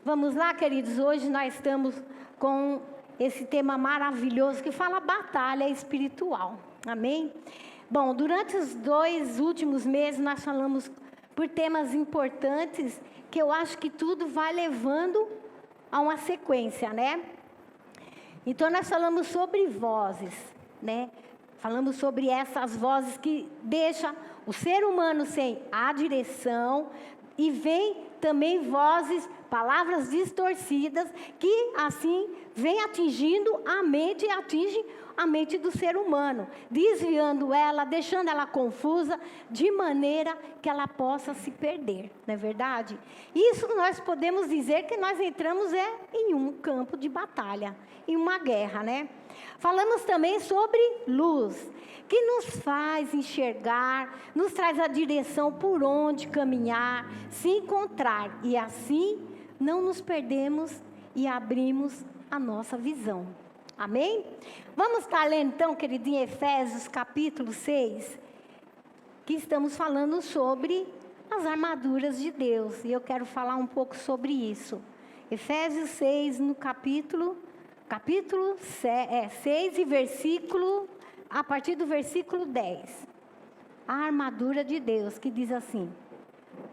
Vamos lá, queridos, hoje nós estamos com esse tema maravilhoso que fala batalha espiritual, amém? Bom, durante os 2 últimos meses nós falamos por temas importantes que eu acho que tudo vai levando a uma sequência, né? Então nós falamos sobre vozes, né? Falamos sobre essas vozes que deixam o ser humano sem a direção e vem também vozes, palavras distorcidas, que assim vem atingindo a mente e atinge a mente do ser humano, desviando ela, deixando ela confusa, de maneira que ela possa se perder, não é verdade? Isso nós podemos dizer que nós entramos em um campo de batalha, em uma guerra, né? Falamos também sobre luz, que nos faz enxergar, nos traz a direção por onde caminhar, se encontrar, e assim não nos perdemos e abrimos a nossa visão. Amém? Vamos estar lendo então, querido, em Efésios capítulo 6, que estamos falando sobre as armaduras de Deus, e eu quero falar um pouco sobre isso. Efésios 6, no capítulo 6 e versículo, a partir do versículo 10. A armadura de Deus, que diz assim: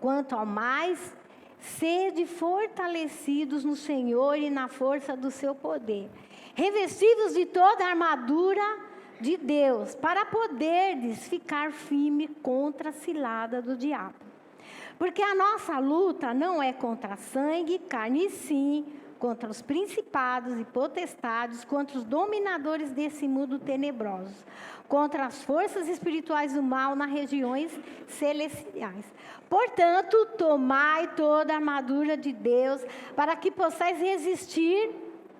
quanto ao mais, sede fortalecidos no Senhor e na força do seu poder, revestidos de toda a armadura de Deus, para poderdes ficar firme contra a cilada do diabo. Porque a nossa luta não é contra sangue e carne, sim, contra os principados e potestades, contra os dominadores desse mundo tenebroso, contra as forças espirituais do mal nas regiões celestiais. Portanto, tomai toda a armadura de Deus, para que possais resistir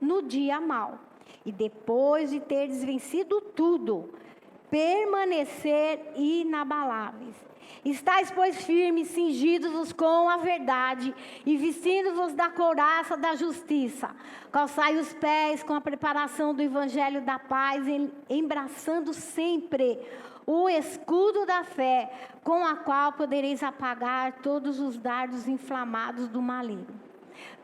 no dia mau. E depois de teres vencido tudo, permanecer inabaláveis. Estais, pois, firmes, cingidos-vos com a verdade, e vestindo-vos da couraça da justiça. Calçai os pés com a preparação do evangelho da paz, embraçando sempre o escudo da fé, com a qual podereis apagar todos os dardos inflamados do maligno.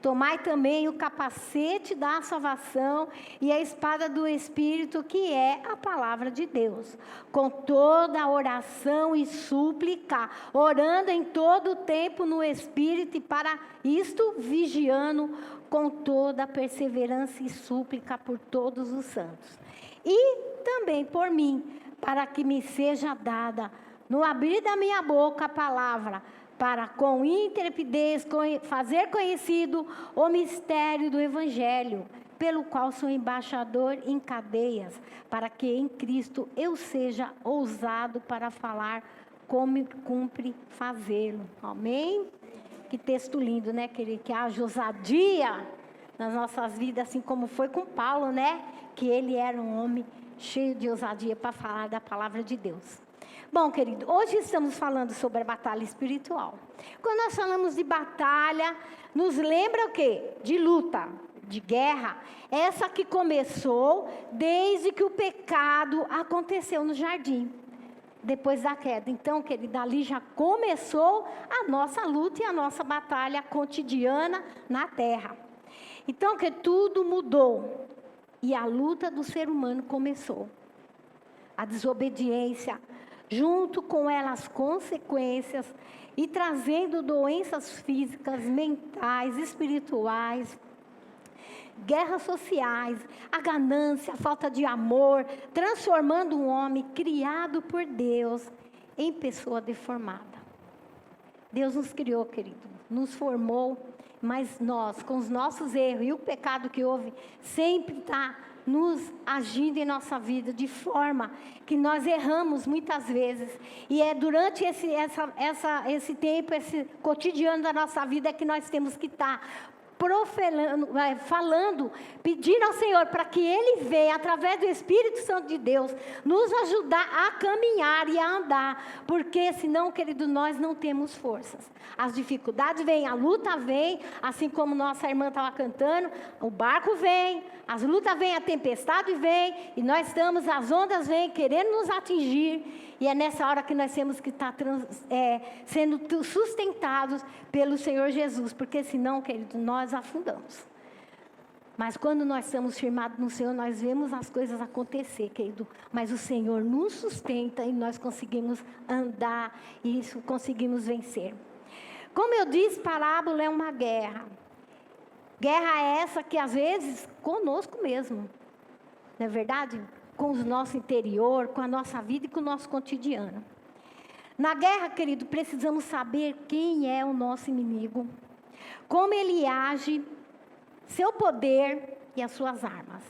Tomai também o capacete da salvação e a espada do Espírito, que é a palavra de Deus, com toda a oração e súplica, orando em todo o tempo no Espírito, e para isto vigiando com toda a perseverança e súplica por todos os santos. E também por mim, para que me seja dada, no abrir da minha boca, a palavra, para com intrepidez fazer conhecido o mistério do Evangelho, pelo qual sou embaixador em cadeias, para que em Cristo eu seja ousado para falar como cumpre fazê-lo. Amém? Que texto lindo, né, querido? Que haja ousadia nas nossas vidas, assim como foi com Paulo, né? Que ele era um homem cheio de ousadia para falar da palavra de Deus. Bom, querido, hoje estamos falando sobre a batalha espiritual. Quando nós falamos de batalha, nos lembra o quê? De luta, de guerra. Essa que começou desde que o pecado aconteceu no jardim, depois da queda. Então, querido, ali já começou a nossa luta e a nossa batalha cotidiana na terra. Então, que tudo mudou e a luta do ser humano começou. A desobediência, junto com ela as consequências, e trazendo doenças físicas, mentais, espirituais, guerras sociais, a ganância, a falta de amor, transformando um homem criado por Deus em pessoa deformada. Deus nos criou, querido, nos formou, mas nós, com os nossos erros e o pecado que houve, sempre está nos agindo em nossa vida de forma que nós erramos muitas vezes, e é durante esse tempo, esse cotidiano da nossa vida, que nós temos que estar falando, pedindo ao Senhor para que Ele venha, através do Espírito Santo de Deus, nos ajudar a caminhar e a andar, porque senão, querido, nós não temos forças. As dificuldades vêm, a luta vem, assim como nossa irmã estava cantando, o barco vem, as lutas vêm, a tempestade vem, e nós estamos, as ondas vêm querendo nos atingir, E é nessa hora que nós temos que estar sendo sustentados pelo Senhor Jesus, porque senão, querido, nós afundamos. Mas quando nós estamos firmados no Senhor, nós vemos as coisas acontecer, querido. Mas o Senhor nos sustenta e nós conseguimos andar e isso conseguimos vencer. Como eu disse, parábola é uma guerra. Guerra essa que às vezes conosco mesmo. Não é verdade? Com o nosso interior, com a nossa vida e com o nosso cotidiano. Na guerra, querido, precisamos saber quem é o nosso inimigo, como ele age, seu poder e as suas armas.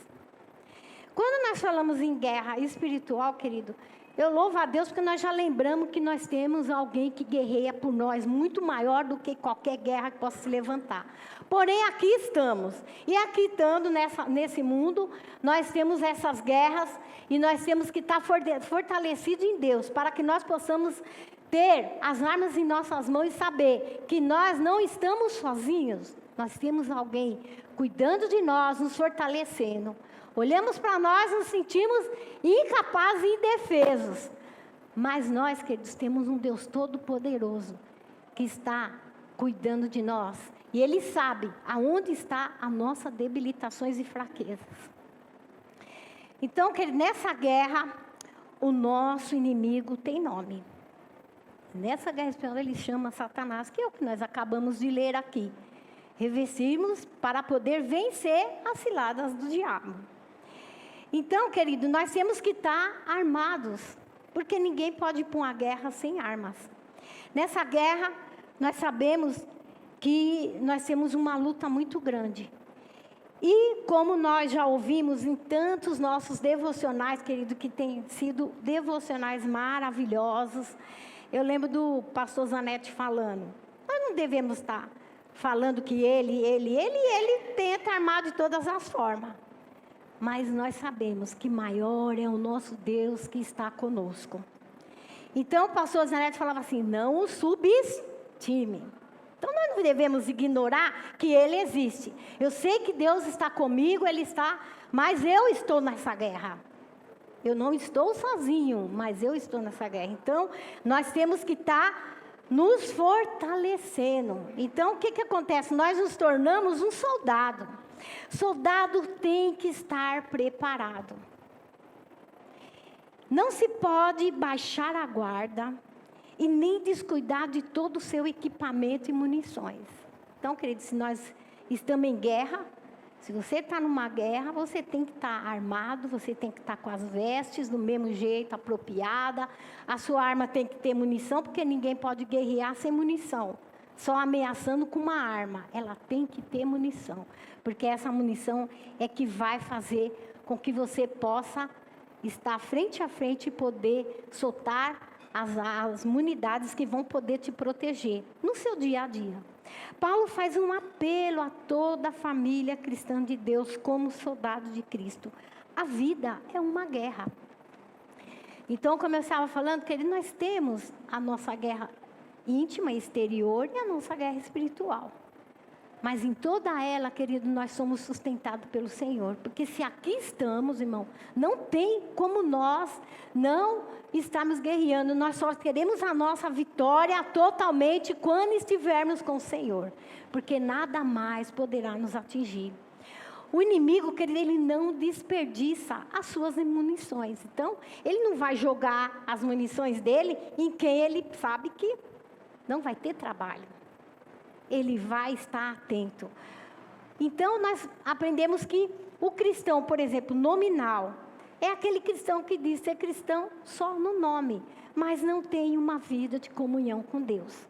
Quando nós falamos em guerra espiritual, querido, eu louvo a Deus porque nós já lembramos que nós temos alguém que guerreia por nós, muito maior do que qualquer guerra que possa se levantar. Porém, aqui estamos. E aqui estando nesse mundo, nós temos essas guerras e nós temos que estar fortalecidos em Deus, para que nós possamos ter as armas em nossas mãos e saber que nós não estamos sozinhos. Nós temos alguém cuidando de nós, nos fortalecendo. Olhamos para nós, nos sentimos incapazes e indefesos. Mas nós, queridos, temos um Deus todo-poderoso que está cuidando de nós. E Ele sabe aonde está as nossas debilitações e fraquezas. Então, querido, nessa guerra, o nosso inimigo tem nome. Nessa guerra espiritual, ele chama Satanás, que é o que nós acabamos de ler aqui. Revestimos para poder vencer as ciladas do diabo. Então, querido, nós temos que estar armados, porque ninguém pode ir para uma guerra sem armas. Nessa guerra, nós sabemos que nós temos uma luta muito grande. E como nós já ouvimos em tantos nossos devocionais, querido, que têm sido devocionais maravilhosos, eu lembro do pastor Zanetti falando, nós não devemos estar falando que ele tenta armar de todas as formas. Mas nós sabemos que maior é o nosso Deus que está conosco. Então o pastor Zanetti falava assim, não o subestime. Então nós não devemos ignorar que Ele existe. Eu sei que Deus está comigo, Ele está, mas eu estou nessa guerra. Eu não estou sozinho, mas eu estou nessa guerra. Então nós temos que estar nos fortalecendo. Então o que acontece? Nós nos tornamos um soldado. Soldado tem que estar preparado. Não se pode baixar a guarda e nem descuidar de todo o seu equipamento e munições. Então, queridos, se nós estamos em guerra, se você está numa guerra, você tem que estar armado, você tem que estar com as vestes do mesmo jeito, apropriada. A sua arma tem que ter munição, porque ninguém pode guerrear sem munição. Só ameaçando com uma arma. Ela tem que ter munição, porque essa munição é que vai fazer com que você possa estar frente a frente e poder soltar as unidades que vão poder te proteger no seu dia a dia. Paulo faz um apelo a toda a família cristã de Deus como soldado de Cristo. A vida é uma guerra. Então, como eu estava falando, querido, nós temos a nossa guerra íntima, exterior, e a nossa guerra espiritual. Mas em toda ela, querido, nós somos sustentados pelo Senhor. Porque se aqui estamos, irmão, não tem como nós não estarmos guerreando. Nós só teremos a nossa vitória totalmente quando estivermos com o Senhor. Porque nada mais poderá nos atingir. O inimigo, querido, ele não desperdiça as suas munições. Então, ele não vai jogar as munições dele em quem ele sabe que não vai ter trabalho. Ele vai estar atento. Então, nós aprendemos que o cristão, por exemplo, nominal, é aquele cristão que diz ser cristão só no nome, mas não tem uma vida de comunhão com Deus.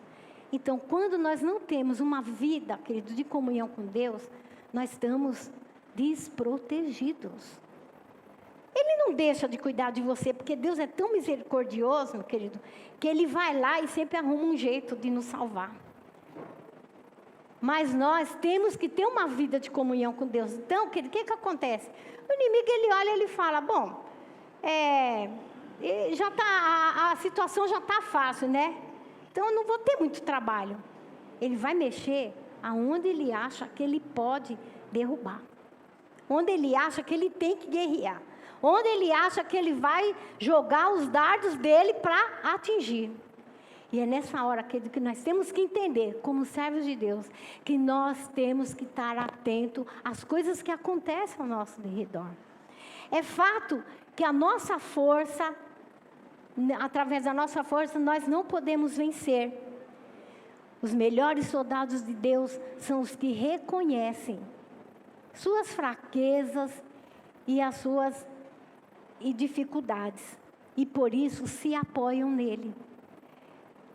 Então, quando nós não temos uma vida, querido, de comunhão com Deus, nós estamos desprotegidos. Ele não deixa de cuidar de você, porque Deus é tão misericordioso, meu querido, que Ele vai lá e sempre arruma um jeito de nos salvar. Mas nós temos que ter uma vida de comunhão com Deus. Então, o que acontece? O inimigo, ele olha e ele fala, bom, já tá, a situação já está fácil, né? Então, eu não vou ter muito trabalho. Ele vai mexer aonde ele acha que ele pode derrubar. Onde ele acha que ele tem que guerrear. onde ele acha que ele vai jogar os dardos dele para atingir. E é nessa hora que nós temos que entender, como servos de Deus, que nós temos que estar atentos às coisas que acontecem ao nosso redor. É fato que a nossa força, através da nossa força, nós não podemos vencer. Os melhores soldados de Deus são os que reconhecem suas fraquezas e as suas dificuldades. E por isso se apoiam nele.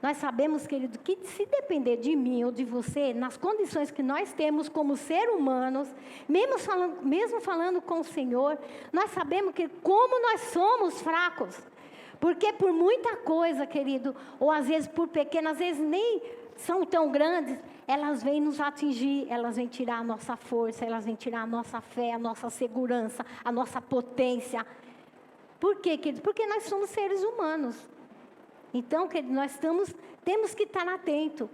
Nós sabemos, querido, que se depender de mim ou de você, nas condições que nós temos como seres humanos, mesmo falando com o Senhor, nós sabemos que como nós somos fracos. Porque por muita coisa, querido, ou às vezes por pequenas, às vezes nem são tão grandes, elas vêm nos atingir, elas vêm tirar a nossa força, elas vêm tirar a nossa fé, a nossa segurança, a nossa potência. Por quê, querido? Porque nós somos seres humanos. Então, querido, nós temos que estar atentos.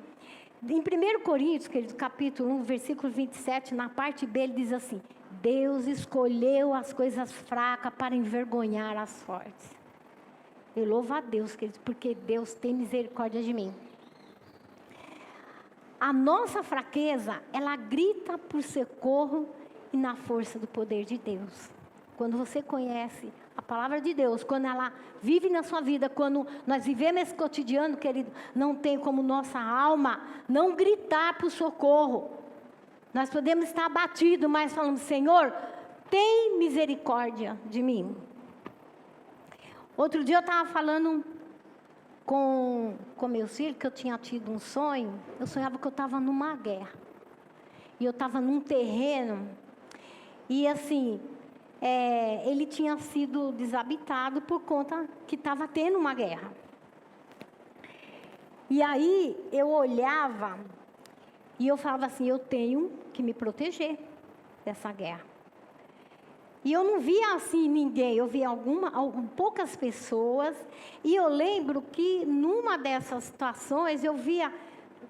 Em 1 Coríntios, querido, capítulo 1, versículo 27, na parte B, ele diz assim: Deus escolheu as coisas fracas para envergonhar as fortes. Eu louvo a Deus, querido, porque Deus tem misericórdia de mim. A nossa fraqueza, ela grita por socorro e na força do poder de Deus. Quando você conhece a palavra de Deus, quando ela vive na sua vida, quando nós vivemos esse cotidiano, querido, não tem como nossa alma não gritar por socorro. Nós podemos estar abatidos, mas falando: Senhor, tem misericórdia de mim. Outro dia eu estava falando com meus filhos, que eu tinha tido um sonho. Eu sonhava que eu estava numa guerra. E eu estava num terreno. E assim, ele tinha sido desabitado por conta que estava tendo uma guerra. E aí eu olhava e eu falava assim: eu tenho que me proteger dessa guerra. E eu não via assim ninguém, eu via poucas pessoas. E eu lembro que numa dessas situações eu via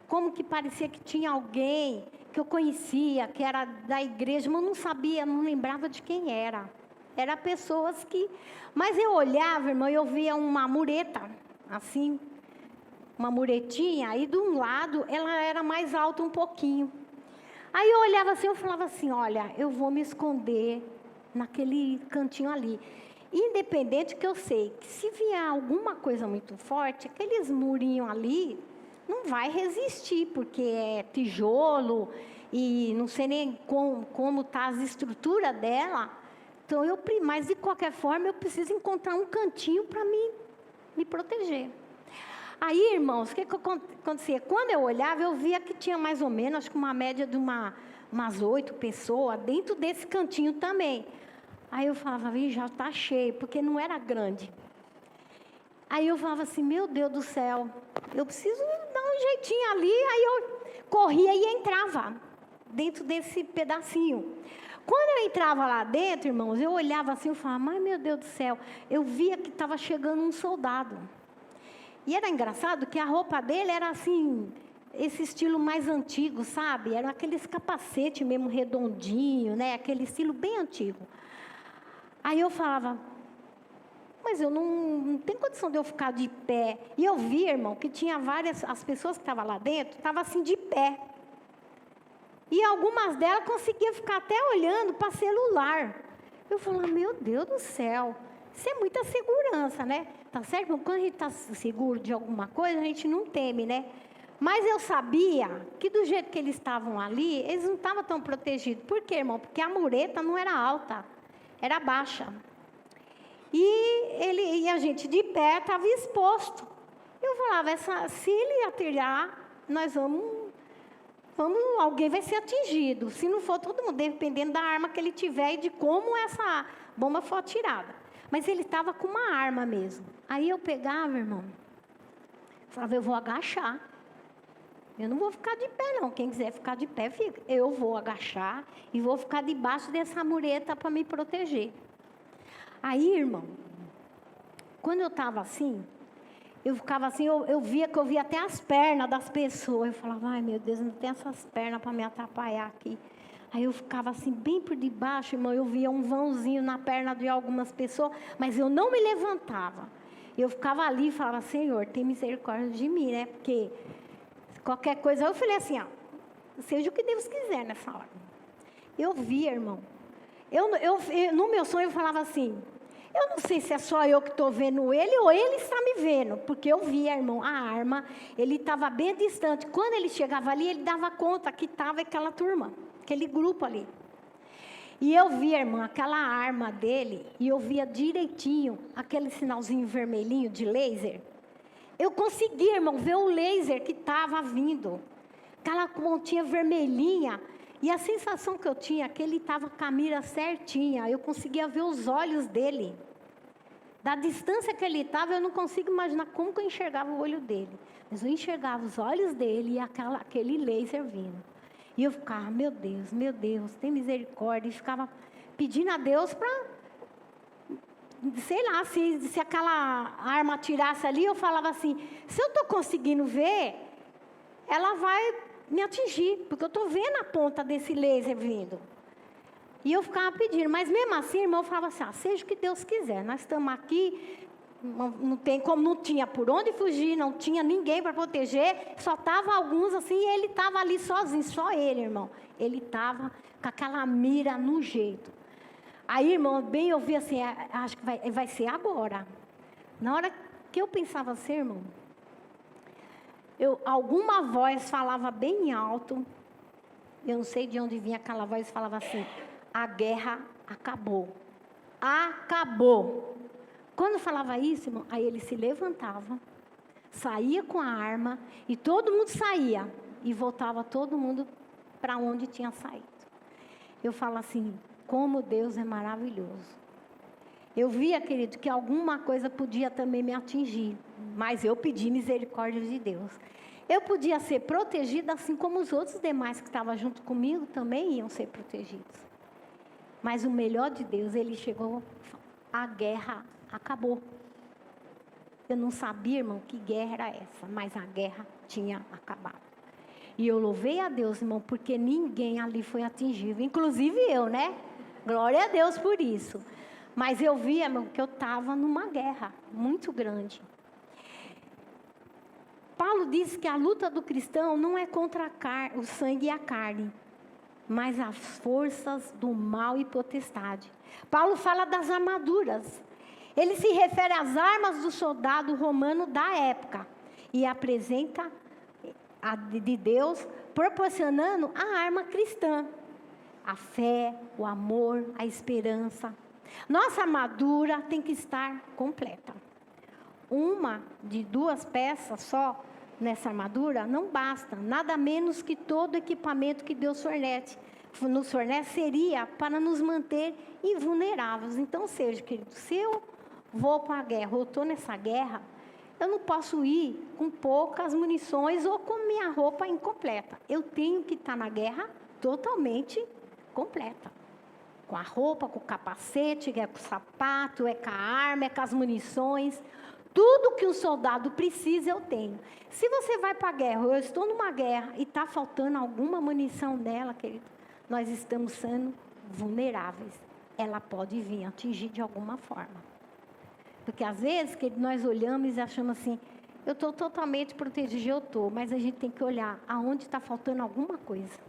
como que parecia que tinha alguém que eu conhecia, que era da igreja, mas eu não sabia, não lembrava de quem era. Era pessoas que... Mas eu olhava, irmão, e eu via uma mureta, assim, uma muretinha, aí de um lado ela era mais alta um pouquinho. Aí eu olhava assim, eu falava assim: olha, eu vou me esconder naquele cantinho ali. Independente, que eu sei que se vier alguma coisa muito forte, aqueles murinhos ali não vai resistir, porque é tijolo e não sei nem como tá as estruturas dela. Então mas de qualquer forma eu preciso encontrar um cantinho para me proteger. Aí, irmãos, o que acontecia? Quando eu olhava, eu via que tinha mais ou menos, acho que uma média de umas 8 pessoas dentro desse cantinho também. Aí eu falava: já está cheio, porque não era grande. Aí eu falava assim: meu Deus do céu, eu preciso dar um jeitinho ali. Aí eu corria e entrava dentro desse pedacinho. Quando eu entrava lá dentro, irmãos, eu olhava assim, eu falava: mas meu Deus do céu, eu via que estava chegando um soldado. E era engraçado que a roupa dele era assim, esse estilo mais antigo, sabe? Era aqueles capacete mesmo redondinho, né? Aquele estilo bem antigo. Aí eu falava: mas eu não tenho condição de eu ficar de pé. E eu vi, irmão, que tinha as pessoas que estavam lá dentro, estavam assim de pé. E algumas delas conseguiam ficar até olhando para celular. Eu falava: meu Deus do céu, isso é muita segurança, né? Tá certo? Quando a gente está seguro de alguma coisa, a gente não teme, né? Mas eu sabia que do jeito que eles estavam ali, eles não estavam tão protegidos. Por quê, irmão? Porque a mureta não era alta, era baixa. E a gente de pé estava exposto. Eu falava: se ele atirar, nós alguém vai ser atingido. Se não for todo mundo, dependendo da arma que ele tiver e de como essa bomba for atirada. Mas ele estava com uma arma mesmo. Aí eu pegava, irmão, falava: eu vou agachar. Eu não vou ficar de pé, não. Quem quiser ficar de pé, fica. Eu vou agachar e vou ficar debaixo dessa mureta para me proteger. Aí, irmão, quando eu estava assim, eu ficava assim, eu via até as pernas das pessoas. Eu falava: ai meu Deus, não tem essas pernas para me atrapalhar aqui. Aí eu ficava assim, bem por debaixo, irmão, eu via um vãozinho na perna de algumas pessoas, mas eu não me levantava. Eu ficava ali e falava, Senhor, tem misericórdia de mim, né? Porque qualquer coisa, eu falei assim, ó, seja o que Deus quiser nessa hora. Eu via, irmão. No meu sonho eu falava assim, eu não sei se é só eu que estou vendo ele ou ele está me vendo, porque eu via, irmão, a arma, ele estava bem distante. Quando ele chegava ali, ele dava conta que estava aquela turma, aquele grupo ali. E eu via, irmão, aquela arma dele, e eu via direitinho aquele sinalzinho vermelhinho de laser. Eu conseguia, irmão, ver o laser que estava vindo. Aquela pontinha vermelhinha. E a sensação que eu tinha é que ele estava com a mira certinha. Eu conseguia ver os olhos dele. Da distância que ele estava, eu não consigo imaginar como que eu enxergava o olho dele. Mas eu enxergava os olhos dele e aquele laser vindo. E eu ficava, meu Deus, tem misericórdia. E ficava pedindo a Deus para, sei lá, se aquela arma atirasse ali, eu falava assim, se eu estou conseguindo ver, ela vai me atingir, porque eu estou vendo a ponta desse laser vindo. E eu ficava pedindo, mas mesmo assim, irmão, eu falava assim, seja o que Deus quiser, nós estamos aqui, não tem como, não tinha por onde fugir, não tinha ninguém para proteger, só estavam alguns assim, e ele estava ali sozinho, só ele, irmão. Ele estava com aquela mira no jeito. Aí, irmão, bem eu vi assim, acho que vai ser agora. Na hora que eu pensava assim, irmão, alguma voz falava bem alto, eu não sei de onde vinha aquela voz, falava assim, a guerra acabou. Acabou. Quando falava isso, irmão, aí ele se levantava, saía com a arma, e todo mundo saía, e voltava todo mundo para onde tinha saído. Eu falo assim, como Deus é maravilhoso. Eu via, querido, que alguma coisa podia também me atingir, mas eu pedi misericórdia de Deus. Eu podia ser protegida, assim como os outros demais que estavam junto comigo também iam ser protegidos. Mas o melhor de Deus, ele chegou, a guerra acabou. Eu não sabia, irmão, que guerra era essa, mas a guerra tinha acabado. E eu louvei a Deus, irmão, porque ninguém ali foi atingido, inclusive eu, né? Glória a Deus por isso. Mas eu via, irmão, que eu estava numa guerra muito grande. Paulo diz que a luta do cristão não é contra o sangue e a carne, mas as forças do mal e potestade. Paulo fala das armaduras. Ele se refere às armas do soldado romano da época e apresenta a de Deus, proporcionando a arma cristã. A fé, o amor, a esperança. Nossa armadura tem que estar completa. Uma de 2 peças só nessa armadura não basta, nada menos que todo o equipamento que Deus nos fornece seria para nos manter invulneráveis. Então, seja, querido, se eu vou para a guerra, ou estou nessa guerra, eu não posso ir com poucas munições ou com minha roupa incompleta. Eu tenho que estar na guerra totalmente completa. Com a roupa, com o capacete, com o sapato, com a arma, com as munições. Tudo que um soldado precisa, eu tenho. Se você vai para a guerra, eu estou numa guerra e está faltando alguma munição nela, querido, nós estamos sendo vulneráveis. Ela pode vir atingir de alguma forma. Porque às vezes, querido, nós olhamos e achamos assim, eu estou totalmente protegido, eu estou, mas a gente tem que olhar aonde está faltando alguma coisa.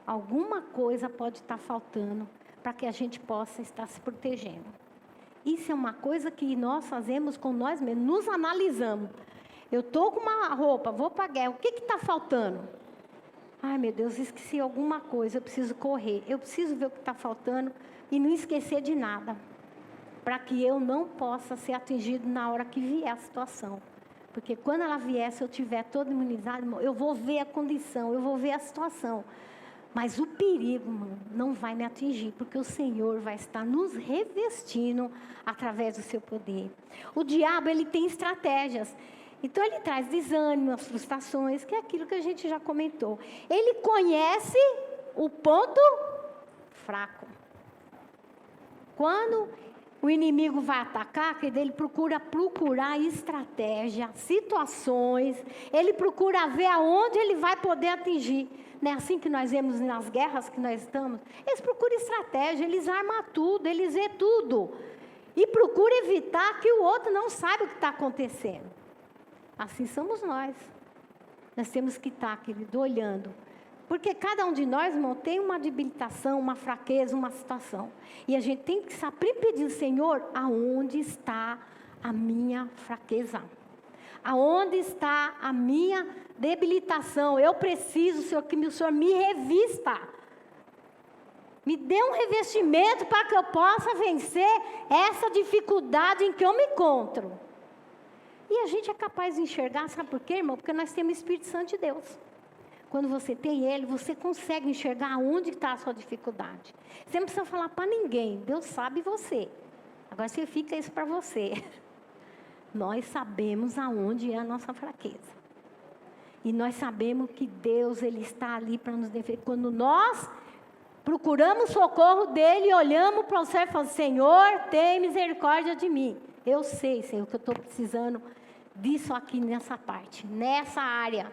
Alguma coisa pode estar faltando para que a gente possa estar se protegendo. Isso é uma coisa que nós fazemos com nós mesmos, nos analisamos. Eu estou com uma roupa, vou para a guerra, o que está faltando? Ai, meu Deus, esqueci alguma coisa, eu preciso correr. Eu preciso ver o que está faltando e não esquecer de nada, para que eu não possa ser atingido na hora que vier a situação. Porque quando ela vier, se eu estiver todo imunizado, eu vou ver a condição, eu vou ver a situação. Mas o perigo, irmão, não vai me atingir, porque o Senhor vai estar nos revestindo através do seu poder. O diabo, ele tem estratégias. Então, ele traz desânimo, as frustrações, que é aquilo que a gente já comentou. Ele conhece o ponto fraco. Quando o inimigo vai atacar, que ele procurar estratégia, situações, ele procura ver aonde ele vai poder atingir. Não é assim que nós vemos nas guerras que nós estamos? Eles procuram estratégia, eles armam tudo, eles vê tudo. E procuram evitar que o outro não saiba o que está acontecendo. Assim somos nós. Nós temos que estar, querido, olhando. Porque cada um de nós, irmão, tem uma debilitação, uma fraqueza, uma situação. E a gente tem que sempre pedir, Senhor, aonde está a minha fraqueza? Aonde está a minha debilitação? Eu preciso, Senhor, que o Senhor me revista. Me dê um revestimento para que eu possa vencer essa dificuldade em que eu me encontro. E a gente é capaz de enxergar, sabe por quê, irmão? Porque nós temos o Espírito Santo de Deus. Quando você tem Ele, você consegue enxergar onde está a sua dificuldade. Você não precisa falar para ninguém, Deus sabe você. Agora você fica isso para você. Nós sabemos aonde é a nossa fraqueza. E nós sabemos que Deus, Ele está ali para nos defender. Quando nós procuramos o socorro dEle e olhamos para o céu e falamos, Senhor, tem misericórdia de mim. Eu sei, Senhor, que eu estou precisando disso aqui nessa parte, nessa área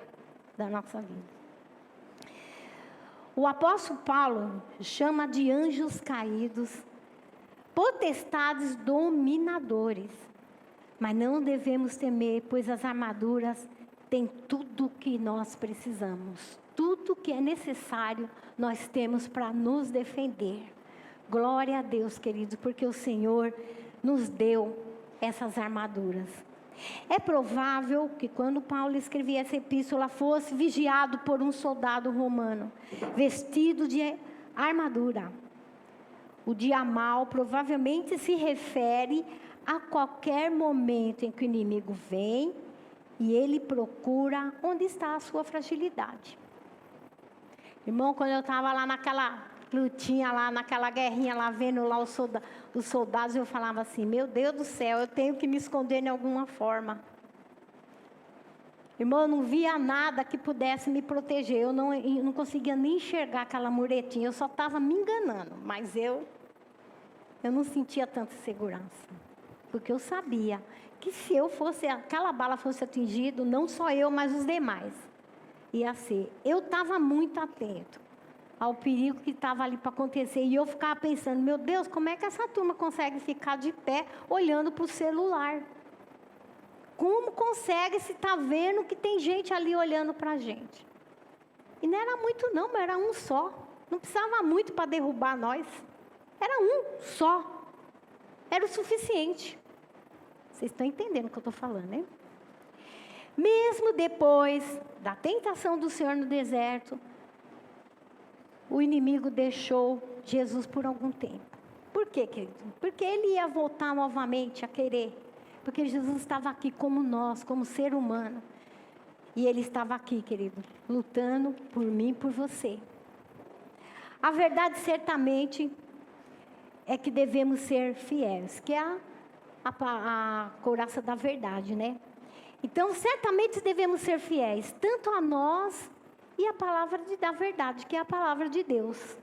da nossa vida. O apóstolo Paulo chama de anjos caídos, potestades dominadores. Mas não devemos temer, pois as armaduras têm tudo o que nós precisamos. Tudo que é necessário nós temos para nos defender. Glória a Deus, queridos, porque o Senhor nos deu essas armaduras. É provável que quando Paulo escrevia essa epístola fosse vigiado por um soldado romano, vestido de armadura. O dia mau provavelmente se refere a qualquer momento em que o inimigo vem e ele procura onde está a sua fragilidade. Irmão, quando eu estava lá naquela lutinha, lá naquela guerrinha, lá vendo lá os soldados, eu falava assim, meu Deus do céu, eu tenho que me esconder de alguma forma. Irmão, eu não via nada que pudesse me proteger, eu não conseguia nem enxergar aquela muretinha, eu só estava me enganando, mas eu não sentia tanta segurança, porque eu sabia que se aquela bala fosse atingida, não só eu, mas os demais, ia ser. Eu estava muito atento ao perigo que estava ali para acontecer, e eu ficava pensando, meu Deus, como é que essa turma consegue ficar de pé, olhando para o celular? Como consegue se está vendo que tem gente ali olhando para a gente? E não era muito não, mas era um só, não precisava muito para derrubar nós, era um só, era o suficiente. Vocês estão entendendo o que eu estou falando, né? Mesmo depois da tentação do Senhor no deserto, o inimigo deixou Jesus por algum tempo. Por quê, querido? Porque ele ia voltar novamente a querer. Porque Jesus estava aqui como nós, como ser humano. E ele estava aqui, querido, lutando por mim e por você. A verdade, certamente, é que devemos ser fiéis, que é a couraça da verdade, né? Então, certamente devemos ser fiéis, tanto a nós e a palavra da verdade, que é a palavra de Deus.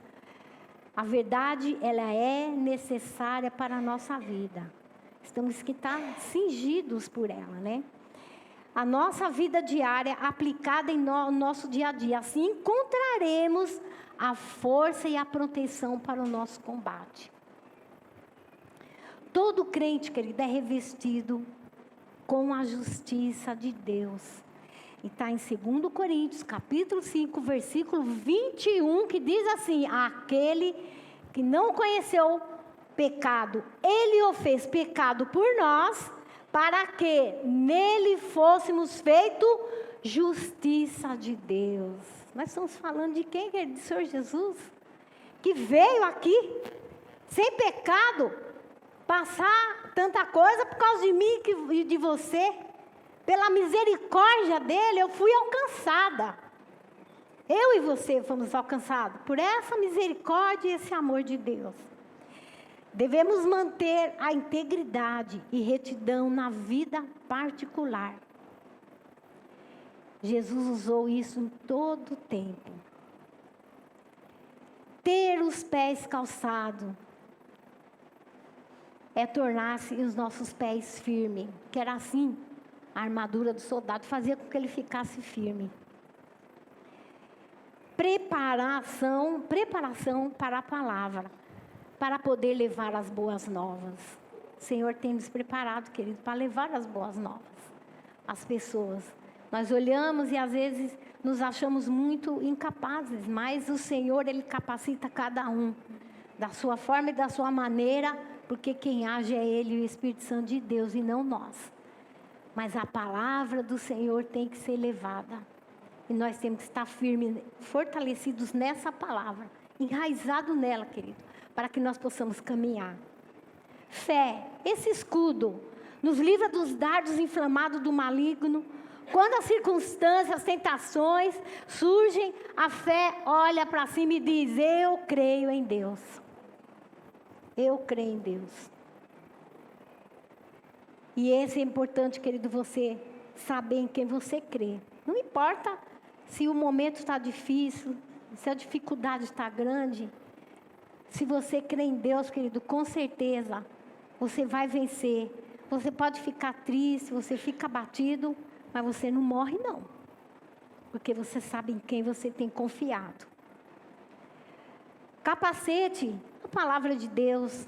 A verdade, ela é necessária para a nossa vida. Temos que estar cingidos por ela, né? A nossa vida diária aplicada em nosso dia a dia. Assim encontraremos a força e a proteção para o nosso combate. Todo crente, querido, é revestido com a justiça de Deus. E está em 2 Coríntios, capítulo 5, versículo 21, que diz assim, aquele que não conheceu pecado, ele o fez pecado por nós, para que nele fôssemos feito justiça de Deus. Nós estamos falando de quem? Do Senhor Jesus, que veio aqui, sem pecado, passar tanta coisa por causa de mim e de você. Pela misericórdia dele, eu fui alcançada. Eu e você fomos alcançados por essa misericórdia e esse amor de Deus. Devemos manter a integridade e retidão na vida particular. Jesus usou isso em todo o tempo. Ter os pés calçados. é tornar-se os nossos pés firmes. Que era assim, a armadura do soldado fazia com que ele ficasse firme. Preparação para a palavra, para poder levar as boas novas. O Senhor tem nos preparado, querido, para levar as boas novas às pessoas. Nós olhamos e às vezes nos achamos muito incapazes, mas o Senhor, Ele capacita cada um, da sua forma e da sua maneira, porque quem age é Ele, o Espírito Santo de Deus, e não nós. Mas a palavra do Senhor tem que ser levada. E nós temos que estar firmes, fortalecidos nessa palavra, enraizados nela, querido, para que nós possamos caminhar. Fé, esse escudo, nos livra dos dardos inflamados do maligno. Quando as circunstâncias, as tentações surgem, a fé olha para cima e diz: eu creio em Deus. Eu creio em Deus. E esse é importante, querido, você saber em quem você crê. Não importa se o momento está difícil, se a dificuldade está grande. Se você crê em Deus, querido, com certeza você vai vencer. Você pode ficar triste, você fica abatido, mas você não morre não. Porque você sabe em quem você tem confiado. Capacete, a palavra de Deus,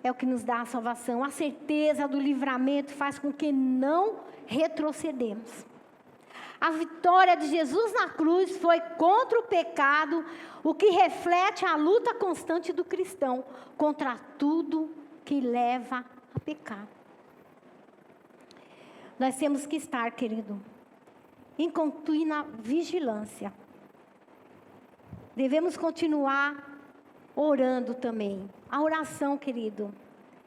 é o que nos dá a salvação. A certeza do livramento faz com que não retrocedemos. A vitória de Jesus na cruz foi contra o pecado, o que reflete a luta constante do cristão contra tudo que leva a pecar. Nós temos que estar, querido, em contínua vigilância. Devemos continuar orando também. A oração, querido,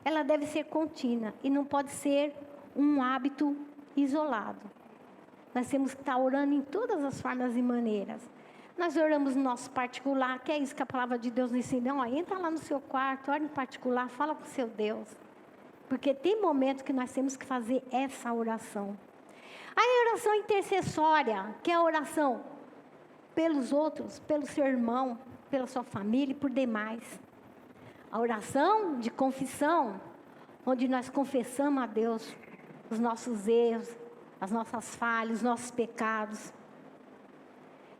ela deve ser contínua e não pode ser um hábito isolado. Nós temos que estar orando em todas as formas e maneiras. Nós oramos no nosso particular, que é isso que a palavra de Deus nos ensina. Ó, entra lá no seu quarto, ora em particular, fala com o seu Deus. Porque tem momentos que nós temos que fazer essa oração. A oração intercessória, que é a oração pelos outros, pelo seu irmão, pela sua família e por demais. A oração de confissão, onde nós confessamos a Deus os nossos erros, as nossas falhas, os nossos pecados.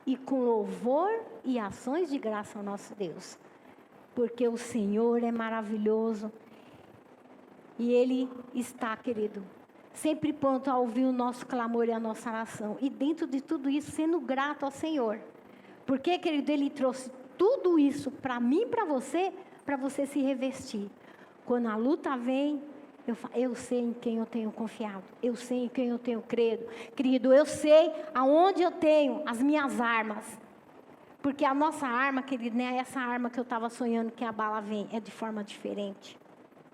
E com louvor e ações de graça ao nosso Deus. Porque o Senhor é maravilhoso. E Ele está, querido, sempre pronto a ouvir o nosso clamor e a nossa oração. E dentro de tudo isso, sendo grato ao Senhor. Porque, querido, Ele trouxe tudo isso para mim e para você se revestir. Quando a luta vem, eu sei em quem eu tenho confiado. Eu sei em quem eu tenho crido. Querido, eu sei aonde eu tenho as minhas armas. Porque a nossa arma, querido, não é essa arma que eu estava sonhando que a bala vem. É de forma diferente.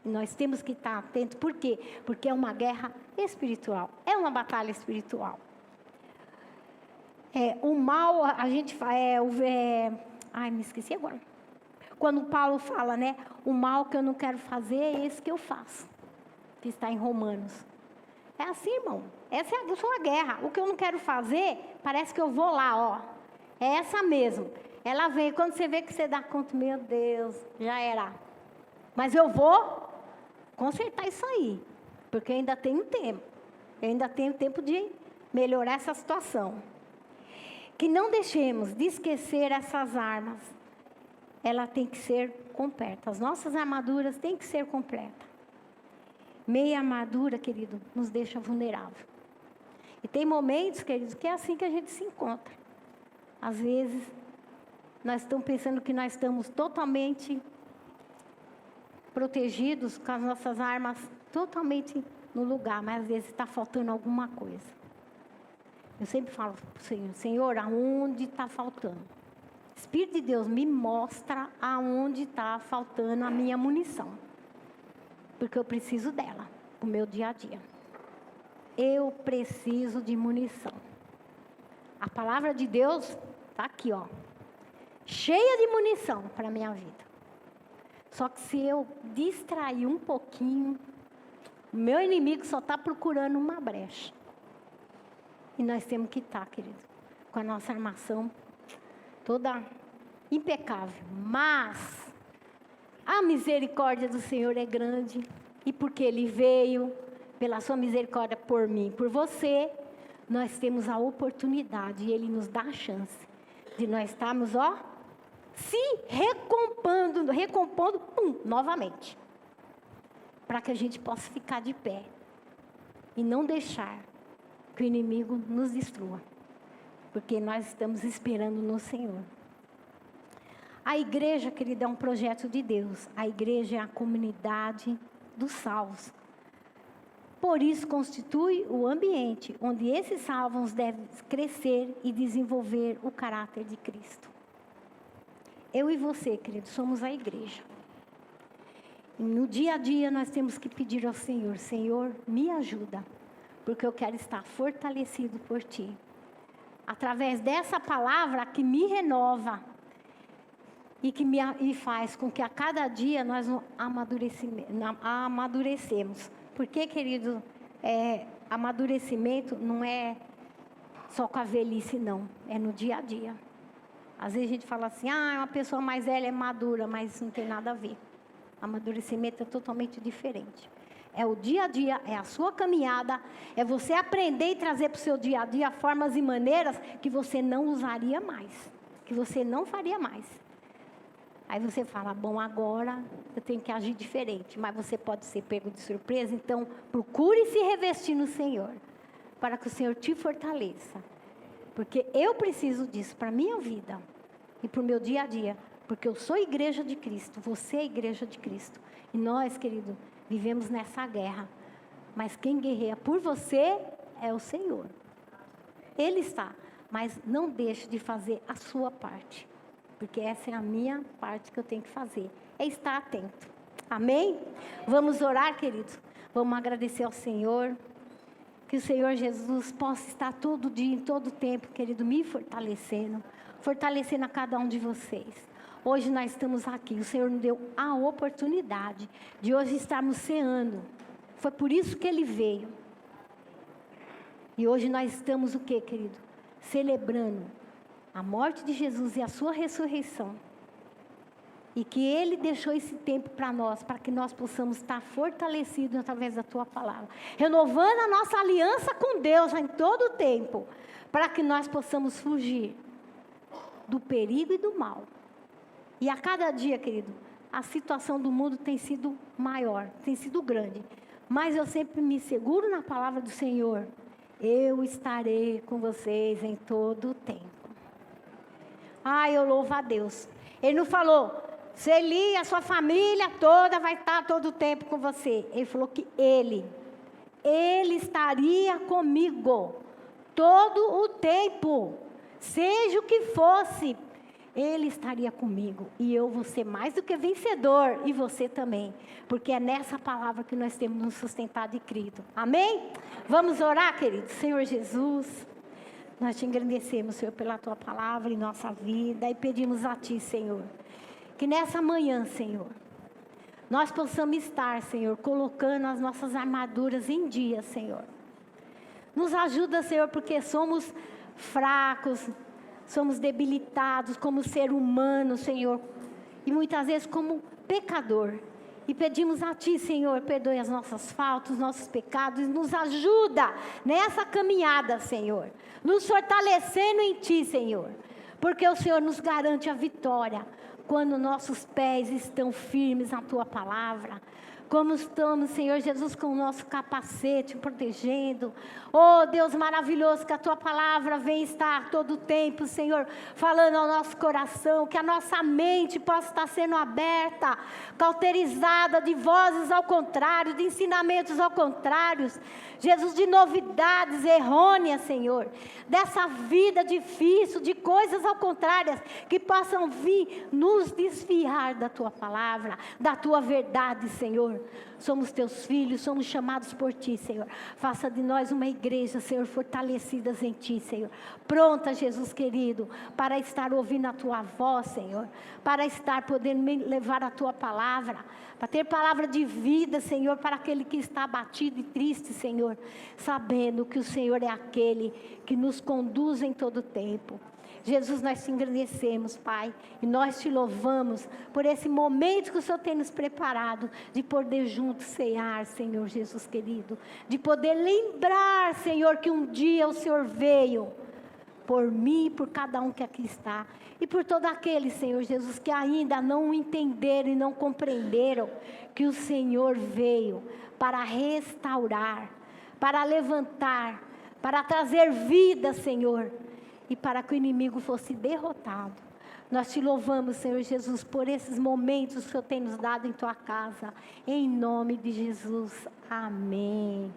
E nós temos que estar atentos. Por quê? Porque é uma guerra espiritual. É uma batalha espiritual. O mal, a gente me esqueci agora. Quando Paulo fala, né? O mal que eu não quero fazer é esse que eu faço. Que está em Romanos. É assim, irmão. Essa é a sua guerra. O que eu não quero fazer, parece que eu vou lá, ó. É essa mesmo. Ela vem. Quando você vê que você dá conta, meu Deus, já era. Mas eu vou consertar isso aí. Porque eu ainda tenho tempo. Eu ainda tenho tempo de melhorar essa situação. Que não deixemos de esquecer essas armas. Ela tem que ser completa. As nossas armaduras têm que ser completas. Meia armadura, querido, nos deixa vulnerável. E tem momentos, queridos, que é assim que a gente se encontra. Às vezes, nós estamos pensando que nós estamos totalmente protegidos, com as nossas armas totalmente no lugar, mas às vezes está faltando alguma coisa. Eu sempre falo para o Senhor, Senhor, aonde está faltando? Espírito de Deus, me mostra aonde está faltando a minha munição. Porque eu preciso dela, o meu dia a dia. Eu preciso de munição. A palavra de Deus está aqui, ó. Cheia de munição para a minha vida. Só que se eu distrair um pouquinho, o meu inimigo só está procurando uma brecha. E nós temos que estar, querido, com a nossa armação toda impecável. Mas a misericórdia do Senhor é grande. e porque Ele veio, pela sua misericórdia por mim, por você, nós temos a oportunidade, e Ele nos dá a chance de nós estarmos, se recompondo, novamente. Para que a gente possa ficar de pé. E não deixar que o inimigo nos destrua. Porque nós estamos esperando no Senhor. A igreja, querida, é um projeto de Deus. A igreja é a comunidade dos salvos. Por isso, constitui o ambiente onde esses salvos devem crescer e desenvolver o caráter de Cristo. Eu e você, querido, somos a igreja. E no dia a dia, nós temos que pedir ao Senhor, Senhor, me ajuda, porque eu quero estar fortalecido por Ti. Através dessa palavra que me renova e que me faz com que a cada dia nós amadurecemos. Porque, querido, amadurecimento não é só com a velhice, não. É no dia a dia. Às vezes a gente fala assim, uma pessoa mais velha é madura, mas isso não tem nada a ver. Amadurecimento é totalmente diferente. É o dia a dia, é a sua caminhada, é você aprender e trazer para o seu dia a dia formas e maneiras que você não usaria mais, que você não faria mais. Aí você fala, bom, agora eu tenho que agir diferente, mas você pode ser pego de surpresa, então procure se revestir no Senhor, para que o Senhor te fortaleça. Porque eu preciso disso para a minha vida e para o meu dia a dia, porque eu sou igreja de Cristo, você é igreja de Cristo. E nós, querido, vivemos nessa guerra, mas quem guerreia por você é o Senhor. Ele está, mas não deixe de fazer a sua parte. Porque essa é a minha parte que eu tenho que fazer. É estar atento. Amém? Vamos orar, queridos. Vamos agradecer ao Senhor. Que o Senhor Jesus possa estar todo dia, em todo tempo, querido, me fortalecendo. Fortalecendo a cada um de vocês. Hoje nós estamos aqui. O Senhor nos deu a oportunidade de hoje estarmos ceando. Foi por isso que Ele veio. E hoje nós estamos o quê, querido? Celebrando a morte de Jesus e a sua ressurreição. E que Ele deixou esse tempo para nós, para que nós possamos estar fortalecidos através da Tua palavra. Renovando a nossa aliança com Deus em todo o tempo, para que nós possamos fugir do perigo e do mal. E a cada dia, querido, a situação do mundo tem sido maior, tem sido grande. Mas eu sempre me seguro na palavra do Senhor. Eu estarei com vocês em todo o tempo. Eu louvo a Deus. Ele não falou, Celi, a sua família toda vai estar todo o tempo com você. Ele falou que Ele estaria comigo todo o tempo. Seja o que fosse, Ele estaria comigo. E eu vou ser mais do que vencedor. E você também. Porque é nessa palavra que nós temos nos sustentado e crido. Amém? Vamos orar, querido. Senhor Jesus, nós te engrandecemos, Senhor, pela Tua palavra em nossa vida. E pedimos a Ti, Senhor, que nessa manhã, Senhor, nós possamos estar, Senhor, colocando as nossas armaduras em dia, Senhor. Nos ajuda, Senhor, porque somos fracos, somos debilitados como ser humano, Senhor, e muitas vezes como pecador. E pedimos a Ti, Senhor, perdoe as nossas faltas, os nossos pecados, e nos ajuda nessa caminhada, Senhor, nos fortalecendo em Ti, Senhor, porque o Senhor nos garante a vitória quando nossos pés estão firmes na Tua palavra. Como estamos, Senhor Jesus, com o nosso capacete protegendo. Oh, Deus maravilhoso, que a Tua palavra vem estar todo o tempo, Senhor, falando ao nosso coração, que a nossa mente possa estar sendo aberta, cauterizada de vozes ao contrário, de ensinamentos ao contrário, Jesus, de novidades errôneas, Senhor, dessa vida difícil, de coisas ao contrário, que possam vir nos desviar da Tua palavra, da Tua verdade, Senhor. Somos Teus filhos, somos chamados por Ti, Senhor. Faça de nós uma igreja, Senhor, fortalecidas em Ti, Senhor. Pronta, Jesus querido, para estar ouvindo a Tua voz, Senhor. Para estar podendo levar a Tua palavra. Para ter palavra de vida, Senhor, para aquele que está abatido e triste, Senhor. Sabendo que o Senhor é aquele que nos conduz em todo tempo. Jesus, nós te engrandecemos, Pai, e nós te louvamos por esse momento que o Senhor tem nos preparado, de poder juntos cear, Senhor Jesus querido, de poder lembrar, Senhor, que um dia o Senhor veio por mim, por cada um que aqui está, e por todos aqueles, Senhor Jesus, que ainda não entenderam e não compreenderam que o Senhor veio para restaurar, para levantar, para trazer vida, Senhor, e para que o inimigo fosse derrotado. Nós te louvamos, Senhor Jesus, por esses momentos que o Senhor tem nos dado em tua casa, em nome de Jesus, amém.